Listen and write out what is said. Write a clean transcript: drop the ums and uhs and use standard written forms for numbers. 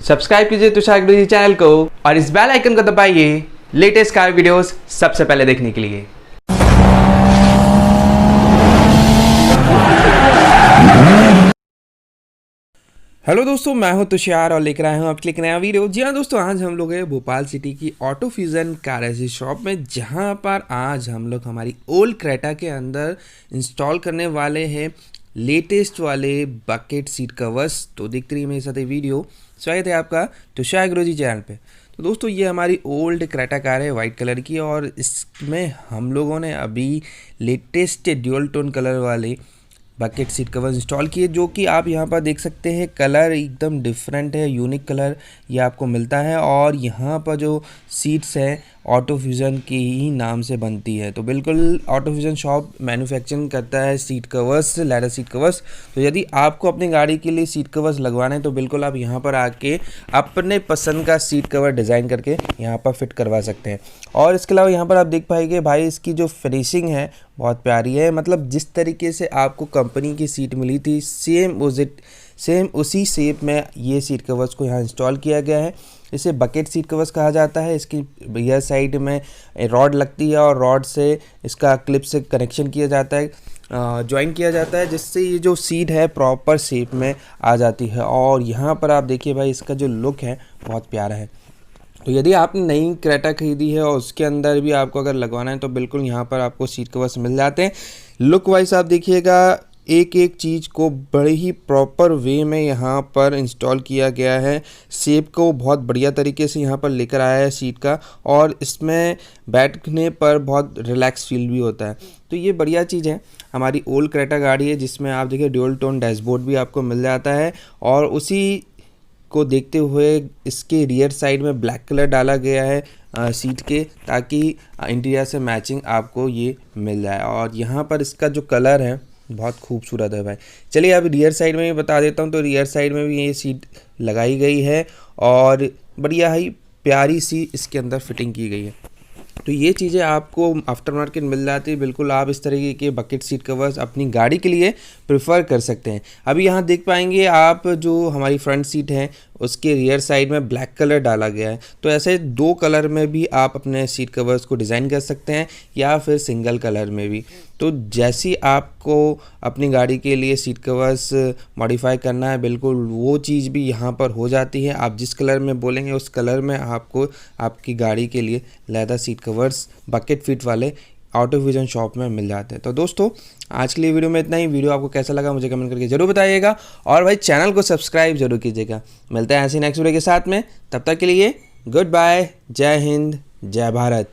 Subscribe कीजिए तुषार गुरुजी channel को और इस बेल आइकन को दबाइए लेटेस्ट कार वीडियोस सबसे पहले देखने के लिए। हेलो दोस्तों, मैं हूं तुषार और लेकर आया हूं आपके लिए एक नया वीडियो। जी हाँ दोस्तों, आज हम लोग हैं भोपाल सिटी की auto fusion car AC shop में, जहां पर आज हम लोग हमारी ओल्ड क्रेटा के अंदर इंस्टॉल करने वाले हैं लेटेस्ट वाले बकेट सीट कवर्स। तो देखते रहिए मेरे साथ ये वीडियो। स्वागत है आपका तुषार गुरुजी चैनल पे। तो दोस्तों, ये हमारी ओल्ड क्रेटा कार है वाइट कलर की, और इसमें हम लोगों ने अभी लेटेस्ट ड्यूल टोन कलर वाले बकेट सीट कवर इंस्टॉल किए, जो कि आप यहाँ पर देख सकते हैं। कलर एकदम डिफरेंट है, यूनिक कलर ये आपको मिलता है। और यहाँ पर जो सीट्स हैं ऑटो फ्यूजन के ही नाम से बनती है। तो बिल्कुल ऑटो फ्यूजन शॉप मैन्युफैक्चरिंग करता है seat covers, leather seat covers. तो यदि आपको अपनी गाड़ी के लिए सीट कवर्स लगवाना है तो बिल्कुल आप यहाँ पर आके अपने पसंद का सीट कवर डिज़ाइन करके यहाँ पर फिट करवा सकते हैं। और इसके अलावा यहाँ पर आप देख पाएंगे भाई, इसकी जो फिनिशिंग है बहुत प्यारी है। मतलब जिस तरीके से आपको कंपनी की सीट मिली थी सेम उसी शेप में ये सीट कवर्स को यहाँ इंस्टॉल किया गया है। इसे बकेट सीट कवर्स कहा जाता है। इसकी रियर साइड में रॉड लगती है और रॉड से इसका क्लिप से कनेक्शन किया जाता है, ज्वाइन किया जाता है, जिससे ये जो सीट है प्रॉपर शेप में आ जाती है। और यहाँ पर आप देखिए भाई, इसका जो लुक है बहुत प्यारा है। तो यदि आपने नई क्रेटा खरीदी है और उसके अंदर भी आपको अगर लगवाना है तो बिल्कुल यहाँ पर आपको सीट कवर्स मिल जाते हैं। लुक वाइज आप देखिएगा, एक एक चीज़ को बड़े ही प्रॉपर वे में यहाँ पर इंस्टॉल किया गया है। शेप को बहुत बढ़िया तरीके से यहाँ पर लेकर आया है सीट का, और इसमें बैठने पर बहुत रिलैक्स फील भी होता है। तो ये बढ़िया चीज़ है। हमारी ओल्ड क्रेटा गाड़ी है जिसमें आप देखिए ड्यूल टोन डैशबोर्ड भी आपको मिल जाता है, और उसी को देखते हुए इसके रियर साइड में ब्लैक कलर डाला गया है सीट के, ताकि इंटीरियर से मैचिंग आपको ये मिल जाए। और यहाँ पर इसका जो कलर है बहुत खूबसूरत है भाई। चलिए अब रियर साइड में भी बता देता हूँ। तो रियर साइड में भी ये सीट लगाई गई है और बढ़िया ही प्यारी सी इसके अंदर फिटिंग की गई है। तो ये चीज़ें आपको आफ्टर मार्केट मिल जाती है। बिल्कुल आप इस तरीके के बकेट सीट कवर्स अपनी गाड़ी के लिए प्रेफर कर सकते हैं। अभी यहाँ देख पाएंगे आप, जो हमारी फ्रंट सीट है उसके रियर साइड में ब्लैक कलर डाला गया है। तो ऐसे दो कलर में भी आप अपने सीट कवर्स को डिज़ाइन कर सकते हैं, या फिर सिंगल कलर में भी। तो जैसी आपको अपनी गाड़ी के लिए सीट कवर्स मॉडिफाई करना है, बिल्कुल वो चीज़ भी यहाँ पर हो जाती है। आप जिस कलर में बोलेंगे उस कलर में आपको आपकी गाड़ी के लिए leather seat covers bucket fit वाले ऑटो फ्यूजन शॉप में मिल जाते हैं। तो दोस्तों, आज के लिए वीडियो में इतना ही। वीडियो आपको कैसा लगा मुझे कमेंट करके जरूर बताइएगा, और भाई चैनल को सब्सक्राइब जरूर कीजिएगा। मिलते हैं ऐसी नेक्स्ट वीडियो के साथ में। तब तक के लिए गुड बाय, जय हिंद, जय भारत।